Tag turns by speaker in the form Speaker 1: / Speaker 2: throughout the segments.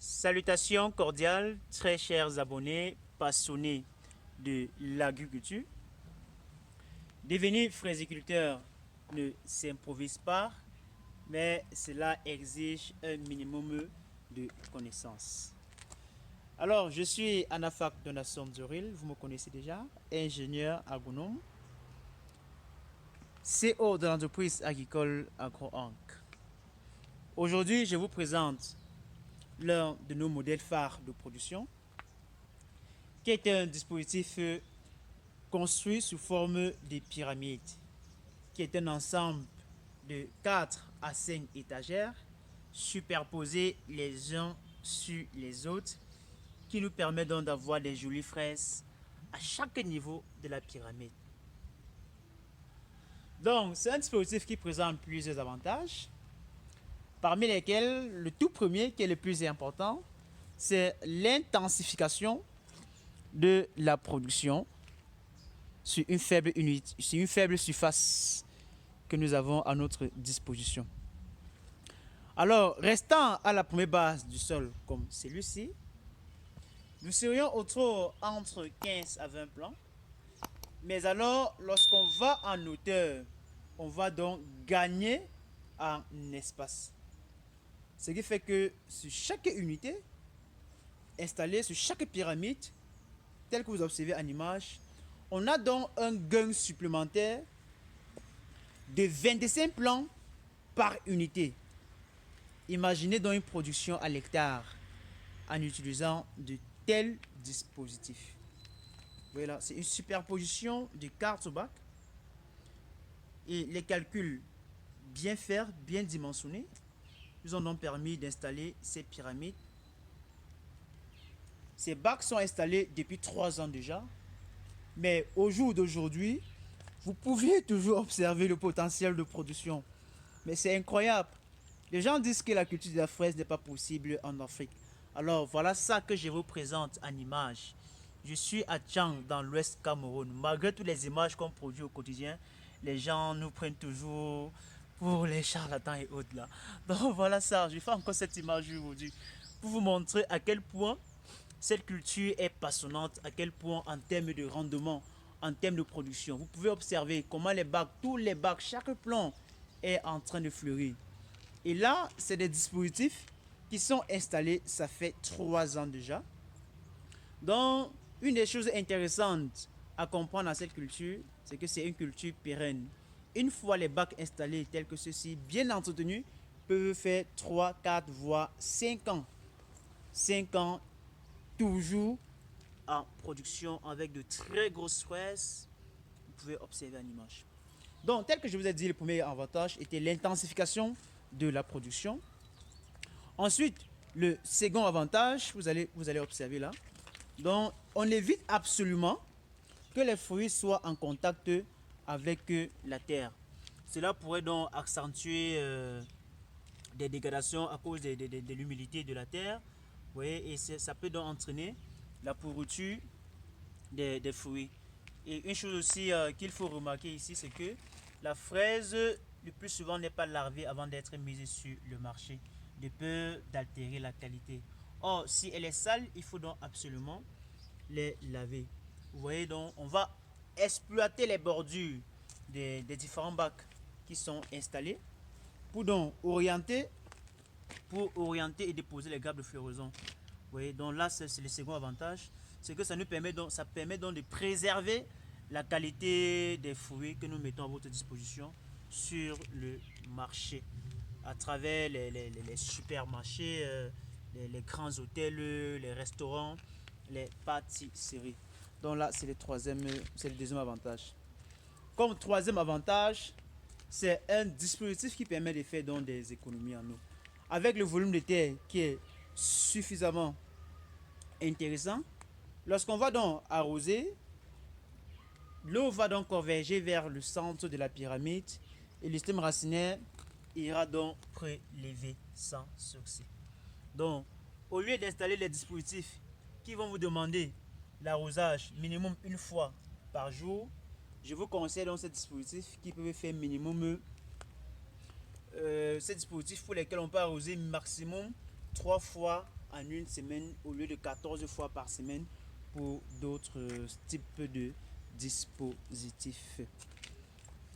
Speaker 1: Salutations cordiales, très chers abonnés passionnés de l'agriculture. Devenir fraisiculteur ne s'improvise pas, mais cela exige un minimum de connaissances. Alors, je suis Anafak Donassom Zoril, vous me connaissez déjà, ingénieur agronome, CEO de l'entreprise agricole AgroAnc. Aujourd'hui, je vous présente l'un de nos modèles phares de production, qui est un dispositif construit sous forme de pyramide, qui est un ensemble de 4 à 5 étagères superposées les uns sur les autres, qui nous permet donc d'avoir des jolies fraises à chaque niveau de la pyramide. Donc, c'est un dispositif qui présente plusieurs avantages, parmi lesquels le tout premier, qui est le plus important, c'est l'intensification de la production sur une faible unité, sur une faible surface que nous avons à notre disposition. Alors, restant à la première base du sol comme celui-ci, nous serions autour entre 15 à 20 plants. Mais alors, lorsqu'on va en hauteur, on va donc gagner en espace. Ce qui fait que sur chaque unité, installée sur chaque pyramide, telle que vous observez en image, on a donc un gain supplémentaire de 25 plants par unité. Imaginez donc une production à l'hectare en utilisant de tels dispositifs. Voilà, c'est une superposition de cartes au bac et les calculs bien faits, bien dimensionnés nous ont donc permis d'installer ces pyramides. Ces bacs sont installés depuis 3 ans déjà, mais au jour d'aujourd'hui, vous pouvez toujours observer le potentiel de production. Mais c'est incroyable. Les gens disent que la culture de la fraise n'est pas possible en Afrique. Alors voilà ça que je vous présente en image. Je suis à Tchang dans l'ouest Cameroun. Malgré toutes les images qu'on produit au quotidien, les gens nous prennent toujours pour les charlatans et autres là. Donc voilà ça, je fais encore cette image aujourd'hui pour vous montrer à quel point cette culture est passionnante, à quel point en termes de rendement, en termes de production. Vous pouvez observer comment les bacs, tous les bacs, chaque plant est en train de fleurir. Et là, c'est des dispositifs qui sont installés, ça fait 3 ans déjà. Donc, une des choses intéressantes à comprendre dans cette culture, c'est que c'est une culture pérenne. Une fois les bacs installés tels que ceux-ci, bien entretenus, peuvent faire 3, 4, voire 5 ans. 5 ans, toujours en production avec de très grosses fraises. Vous pouvez observer en image. Donc, tel que je vous ai dit, le premier avantage était l'intensification de la production. Ensuite, le second avantage, vous allez observer là. Donc, on évite absolument que les fruits soient en contact avec la terre. Cela pourrait donc accentuer des dégradations à cause de l'humidité de la terre. Vous voyez, et ça peut donc entraîner la pourriture des fruits. Et une chose aussi qu'il faut remarquer ici, c'est que la fraise, le plus souvent, n'est pas larvée avant d'être mise sur le marché, de peur d'altérer la qualité. Or, si elle est sale, il faut donc absolument les laver. Vous voyez donc, on va exploiter les bordures des différents bacs qui sont installés pour donc orienter et déposer les grappes de floraison. Vous voyez, donc là, c'est le second avantage. C'est que ça permet donc de préserver la qualité des fruits que nous mettons à votre disposition sur le marché à travers les supermarchés, les grands hôtels, les restaurants, les pâtisseries. Donc là, c'est le deuxième avantage. Comme troisième avantage, c'est un dispositif qui permet de faire donc des économies en eau. Avec le volume de terre qui est suffisamment intéressant, lorsqu'on va donc arroser, l'eau va donc converger vers le centre de la pyramide et le système racinaire ira donc prélever sans succès. Donc, au lieu d'installer les dispositifs qui vont vous demander l'arrosage minimum une fois par jour, je vous conseille donc ces dispositifs qui peuvent faire minimum ces dispositifs pour lesquels on peut arroser maximum 3 fois en une semaine au lieu de 14 fois par semaine pour d'autres types de dispositifs.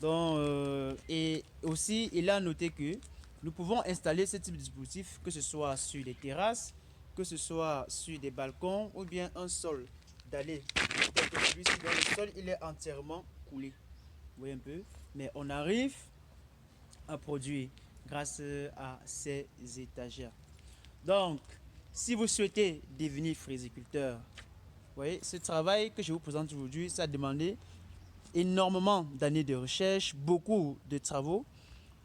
Speaker 1: Donc, et aussi, il a noté que nous pouvons installer ce type de dispositif, que ce soit sur des terrasses, que ce soit sur des balcons ou bien un sol d'aller. Tel que celui-ci, dans le sol, il est entièrement coulé. Vous voyez un peu? Mais on arrive à produire grâce à ces étagères. Donc, si vous souhaitez devenir fraisiculteur, vous voyez, ce travail que je vous présente aujourd'hui, ça a demandé énormément d'années de recherche, beaucoup de travaux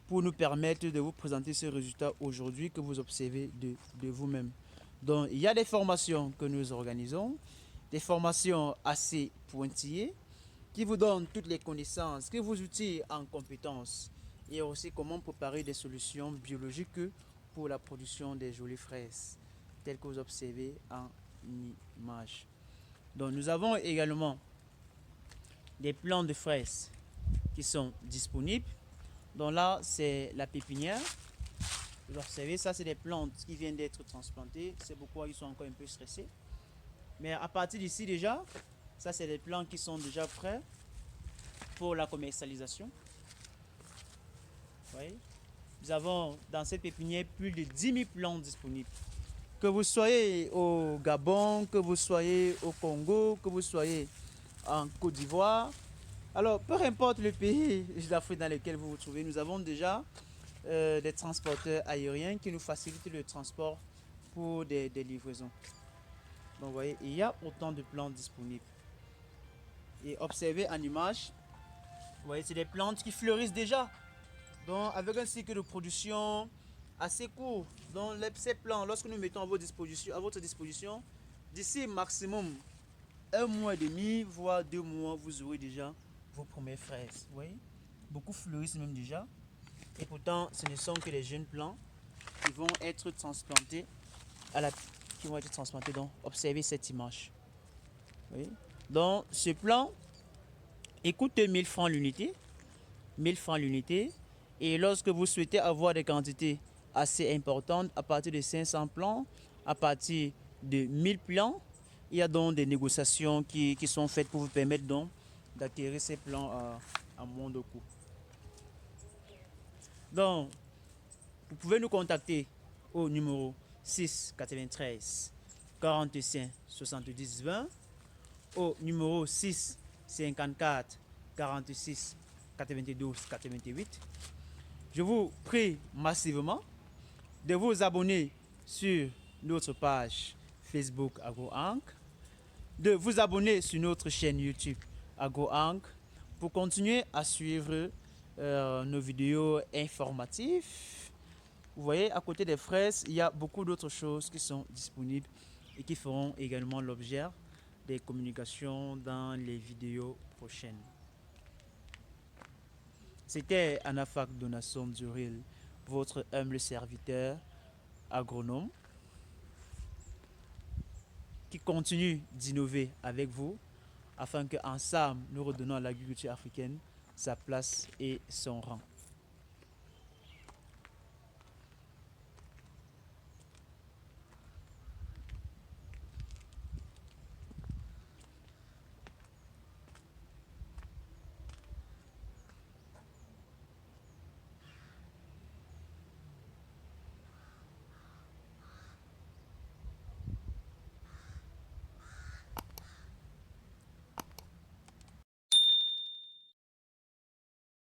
Speaker 1: pour nous permettre de vous présenter ce résultat aujourd'hui que vous observez de vous-même. Donc, il y a des formations que nous organisons, des formations assez pointillées qui vous donnent toutes les connaissances, qui vous outillent en compétences et aussi comment préparer des solutions biologiques pour la production des jolies fraises, telles que vous observez en image. Donc, nous avons également des plants de fraises qui sont disponibles. Donc là, c'est la pépinière. Vous observez, ça, c'est des plantes qui viennent d'être transplantées. C'est pourquoi ils sont encore un peu stressés. Mais à partir d'ici déjà, ça, c'est des plants qui sont déjà prêts pour la commercialisation. Vous voyez? Nous avons dans cette pépinière plus de 10 000 plantes disponibles. Que vous soyez au Gabon, que vous soyez au Congo, que vous soyez en Côte d'Ivoire. Alors, peu importe le pays d'Afrique dans lequel vous vous trouvez, nous avons déjà des transporteurs aériens qui nous facilitent le transport pour des livraisons. Donc, vous voyez, il y a autant de plantes disponibles. Et observez en image, vous voyez, c'est des plantes qui fleurissent déjà. Donc, avec un cycle de production assez court. Donc, ces plants, lorsque nous mettons à votre disposition, d'ici maximum 1 mois et demi, voire 2 mois, vous aurez déjà vos premières fraises. Vous voyez, beaucoup fleurissent même déjà. Et pourtant, ce ne sont que les jeunes plants qui vont être transplantés Donc, observez cette image. Vous voyez? Donc, ce plan, coûte 1000 francs l'unité. 1000 francs l'unité. Et lorsque vous souhaitez avoir des quantités assez importantes, à partir de 500 plants, à partir de 1000 plants, il y a donc des négociations qui sont faites pour vous permettre donc d'acquérir ces plants à moindre coût. Donc, vous pouvez nous contacter au numéro 6 93 45 70 20, au numéro 6 54 46 92 88. Je vous prie massivement de vous abonner sur notre page Facebook AgroAnc, de vous abonner sur notre chaîne YouTube AgroAnc pour continuer à suivre nos vidéos informatives. Vous voyez, à côté des fraises, il y a beaucoup d'autres choses qui sont disponibles et qui feront également l'objet des communications dans les vidéos prochaines. C'était Anafak Donasson Duril, votre humble serviteur agronome, qui continue d'innover avec vous afin qu'ensemble nous redonnons à l'agriculture africaine sa place et son rang.